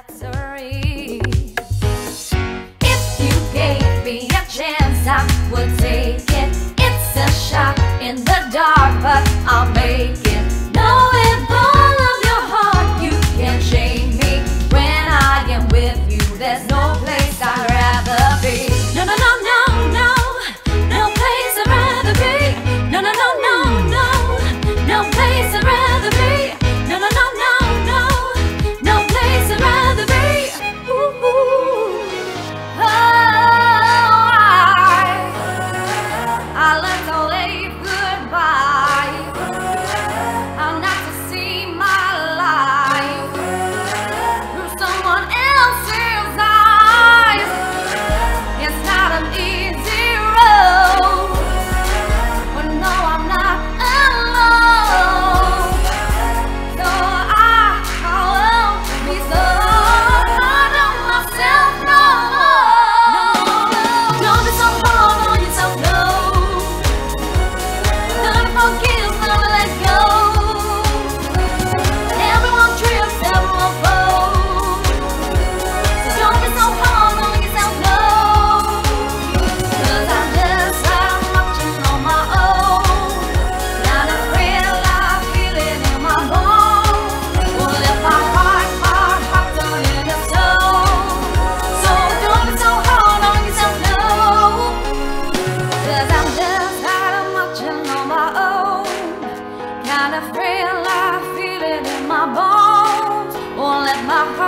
Sorry. If you gave me a chance, I would take it. It's a shot in the dark, but I'll make it. Know with all of your heart, you can't shame me. When I am with you, there's no place I'd rather be. No, no, no, no, no, no place I'd rather be. No, no, no, no, no, no place I'd rather be. No, no, no, no, no, no place I'd rather be. Ooh, ooh. Oh, I learned to wave goodbye. I'm not to see my life through someone else's eyes. It's not an easy road, but no, I'm not alone. So I won't be so hard on myself no more. Don't be so hard on yourself, no. Never forgive, never let go. Everyone trips, everyone falls. So don't be so hard on yourself, no. 'Cause I'm just out marching on my own. Not afraid, I feel it in my bones. Won't let my heart turn into stone. So don't be so hard on yourself, no. 'Cause I'm just out marching on my own. Kind of frail, I feel it in my bones. Won't let my heart